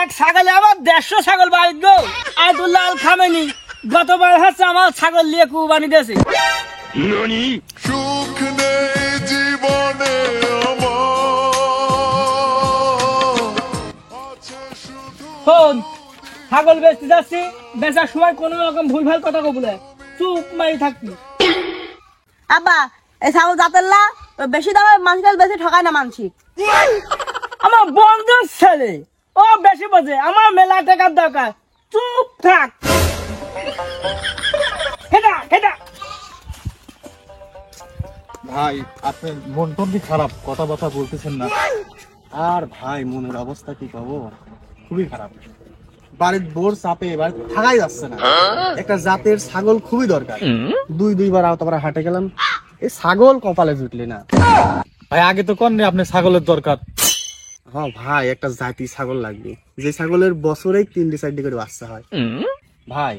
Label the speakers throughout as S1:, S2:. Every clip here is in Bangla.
S1: এক ছাগলে আমার 150 ছাগল বাড়িত গো। আয়াতুল্লাহ আল খামেনি গতবার হচ্ছে আমার ছাগল নিয়ে কুরবানি দিয়েছে।
S2: সুখ নেই জীবনে
S1: শোন, ছাগল বেচতে যাচ্ছি, বেচার সময় কোনো রকম ভুলভাল কথা বলে চুপ মারি থাকবি।
S3: আব্বা এই ছাগল জাতের লা বেশি দামে মানসিক বেশি ঠকায় না মানসিক।
S1: আমার বন্ধুর ছেলে ও বেশি বোঝে, আমার মেলা টাকার দরকার, চুপ থাক।
S4: ভাই আপনার মন টন কি খারাপ, কথাবার্তা বলতেছেন না? আর ভাই মনের অবস্থা কি কব, খুবই খারাপ। বাড়ির বোর চাপে বাড়িতে থাকাই যাচ্ছে না। একটা জাতের ছাগল খুবই দরকার। দুইবার আওতাপাড়া হাটে গেলাম, এই ছাগল কপালে জুটলি না।
S5: ভাই আগে তো কোন আপনার ছাগলের দরকার?
S4: হ্যাঁ ভাই, একটা জাতি ছাগল লাগবে, যে ছাগলের বছরেই 3-4টি করে বাচ্চা হয়। ভাই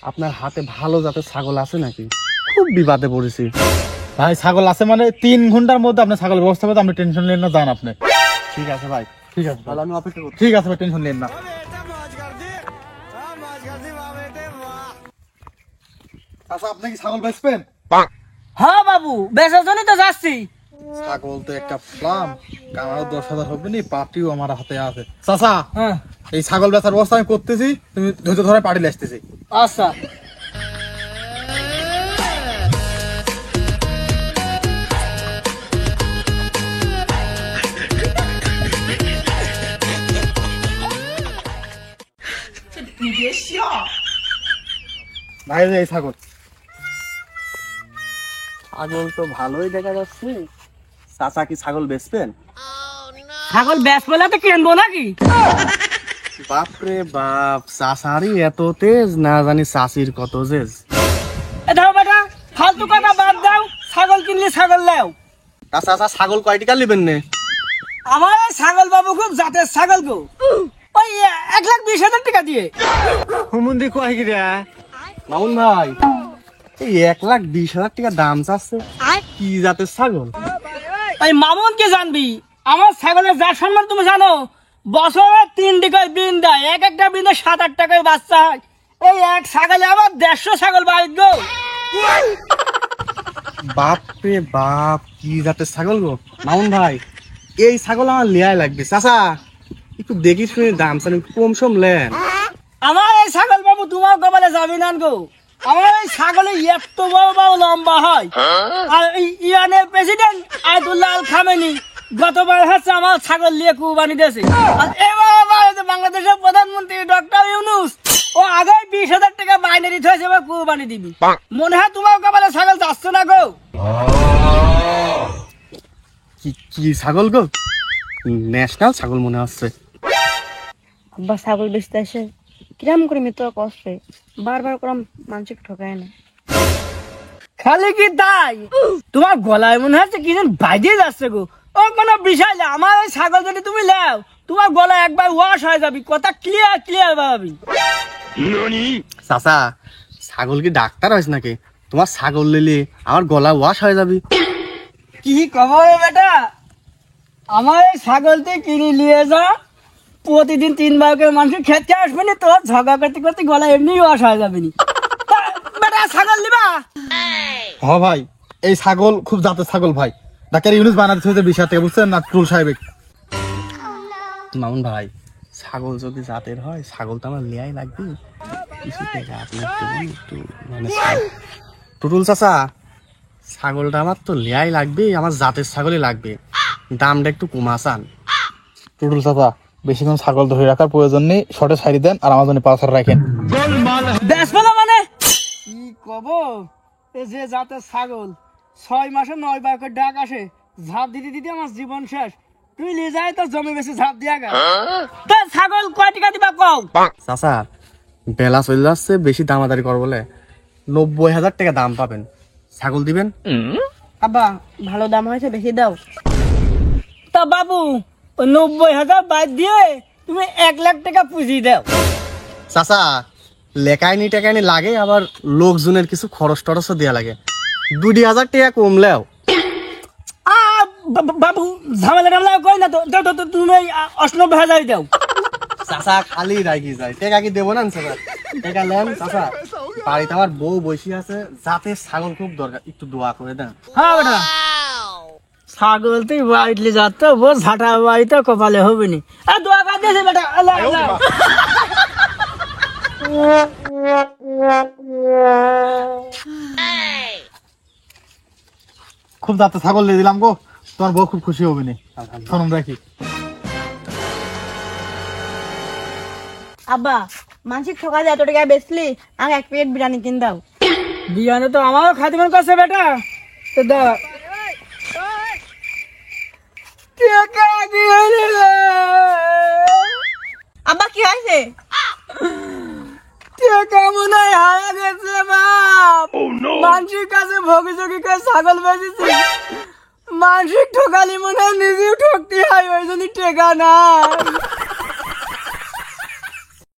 S4: আপনার হাতে ভালো জাতের ছাগল আছে নাকি? খুব বিবাদে পড়েছি
S5: ভাই ছাগল আছে মানে 3 ঘন্টার মধ্যে আপনার ছাগল ব্যবস্থা করতে, আপনি টেনশন নেন না, যান আপনি।
S4: ঠিক আছে ভাই,
S5: ঠিক আছে
S4: তাহলে আমি অপেক্ষা করছি।
S5: ঠিক আছে ভাই, টেনশন নেন না।
S4: আচ্ছা আপনি কি ছাগল বেচবেন?
S1: হ্যাঁ বাবু, বেচার জন্যই তো যাচ্ছি।
S5: ছাগল তো একটা ফ্লাম, কামারও 10,000 হবে নি, পাটিও আমার হাতে আছে। চাচা
S1: হ্যাঁ
S5: এই ছাগল বেচার ব্যবস্থা আমি করতেছি, তুমি ধৈর্য ধরে পাটি আসতেছি।
S1: আচ্ছা।
S4: ভাই এই ছাগল ছাগল তো ভালোই দেখা যাচ্ছে। চাচা কি ছাগল বেচবেন?
S1: ছাগল বেচ বলে তো কিনবো নাকি?
S4: বাপরে বাপ, চাচারই এত তেজ, না জানি চাচির কত তেজ।
S1: এ দাও বেটা, ফালতু কথা বাদ দাও, ছাগল কিনলে ছাগল লাও।
S4: তা চাচা ছাগল কয় টাকা নেবেন নে?
S1: আমার এই ছাগল বাবু খুব জাতের ছাগল গো, ওই 1,20,000 টাকা দিয়ে।
S4: হুমুন্দি কয় কি রে মামুন ভাই? এই 1,20,000 টাকা দাম চাচ্ছে, কি জাতের ছাগল?
S1: ওই মামুন কি জানবি, আমার ছাগলের যা সম্মান তুমি জানো? বছরে 3টি করে বিন দেয়, এক একটা বিনে 7-8 টাকায় বাচ্চা হয়। এই এক ছাগলে আমার 150 ছাগল বাড়িত গো।
S4: বাপরে বাপ, কি জাতের ছাগল গো মামুন ভাই? এই ছাগল আমার লিয়াই লাগবে। চাচা একটু দেখি শুনে দাম চান, একটু কম সম লেন।
S1: আমার এই ছাগল বাবু তোমার কপালে যাবি না গো। আমার এই ছাগলে এত বড় বড় লম্বা হয়। আর ইরানের প্রেসিডেন্ট আয়াতুল্লাহ আল খামেনি গতবার হচ্ছে আমার ছাগল নিয়ে কুরবানি দিয়েছে। আর এবার আবার বাংলাদেশের প্রধানমন্ত্রী ডক্টর ইউনূস ও আগে 20,000 টাকা বাইনে দিতে হয়েছে, এবার কুরবানি দিবি। মনে হয় তোমার কপালে ছাগল যাচ্ছে না গো।
S4: কি ছাগল গো? ন্যাশনাল ছাগল মনে হচ্ছে।
S3: আব্বা ছাগল বেচতে আসে কিরাম করে মিত্র কষ্টে বারবার করাম মানসিক ঠকায় না।
S1: খালি কি তাই? তোমার গলায় মনে হচ্ছে কি যেন বাইরে যাচ্ছে গো। ও কোনো বিষয় না, আমার এই ছাগল যদি তুমি লাও, তোমার গলা একবার ওয়াশ হয়ে যাবি, কথা ক্লিয়ার ভাবি।
S4: চাচা ছাগল কি ডাক্তার হয়েছে নাকি? তোমার ছাগল নিলে আমার গলা ওয়াশ হয়ে যাবে।
S1: কি খবর বেটা? আমার এই ছাগলটি কিনে নিয়ে যা, প্রতিদিন 3 বার করে মানুষের খেতে আসবে না, তোর ঝগড়া করতে করতে গলা এমনি ওয়াশ হয়ে যাবে নি। বেটা ছাগল নিবা?
S5: হ ভাই, এই ছাগল খুব জাতের ছাগল ভাই, ডাক্তার ইউনূস বানাতে হয়েছে 20,000 টাকা, বুঝছেন না টুল সাহেব?
S4: মামুন ভাই ছাগল যদি জাতের হয়, ছাগল তো আমার লিয়াই লাগবে। কিছু টাকা আপনি একটু মানে টুটুল চাচা, ছাগলটা আমার তো লিয়াই লাগবে, আমার জাতের ছাগলই লাগবে, দামটা একটু কমাসান।
S5: টুটুল চাচা বেশিক্ষণ ছাগল ধরে রাখার প্রয়োজন নেই, শর্টে ছাড়ি দেন আর আমার জন্য 5,000 রাখেন।
S1: বেশ বলো মানে কি কব? এ যে জাতের ছাগল 6 মাসে 9 বার করে ডাক আসে, ঝাঁপ দিতে দিতে আমার জীবন শেষ। তুই নিয়ে যায় তো জমি বেশি ঝাঁপ দিয়া গা। তো ছাগল কয় টাকা দিবা কও?
S4: চাচা বেলা চলে যাচ্ছে, বেশি দামাদারি কর বলে 90,000 টাকা দাম পাবেন। ছাগল দিবেন?
S3: আব্বা ভালো দাম হয়েছে বেশি দাও।
S1: তা বাবু ওই 90,000 বাদ দিয়ে তুমি 1,00,000 টাকা পুঁজি দাও।
S4: চাচা লেখায়নি টেকায়নি লাগে, আবার লোকজনের কিছু খরচ টরচও দেওয়া লাগে, 2,000 টাকা কমলেও।
S1: বাবু ঝামেলা টামেলা কই না তো, তুমি 98,000 দাও।
S4: চাচা খালি রাগি যায় টেকা কি দেবো না চাচা টেকা নেন চাচা বাড়িতে আমার বউ বসে আছে যাতে ছাগল খুব দরকার একটু দোয়া করে দেন
S1: হ্যাঁ বেটা ছাগল তুই বাড়িতে যাত বল ঝাঁটা বাড়িতে কপালে হবে নি দোয়া কাজ দিয়েছে বেটা আল্লাহ আল্লাহ।
S5: খুব যাতে ছাগল দিয়ে দিলাম গো তোমার বউ খুব খুশি হবে নি শোনুন রাখি
S3: আব্বা মানসিক ঠকা দিয়ে এত টাকা বেচলি আমি এক প্লেট বিরিয়ানি কিন দাও
S1: বিয়ানে তো আমারও খাতে মন করছে বেটা তো দা টাকা দিয়ে দিলে
S3: আব্বা কি হয়েছে
S1: টাকা মনে হয় হারা গেছে বাপ মানসিক কাছে ভোগী যোগী করে ছাগল বেঁচেছি মানসিক ঠকালি মনে হয় নিজেও ঠকতে হয় ওই জন্য টাকা না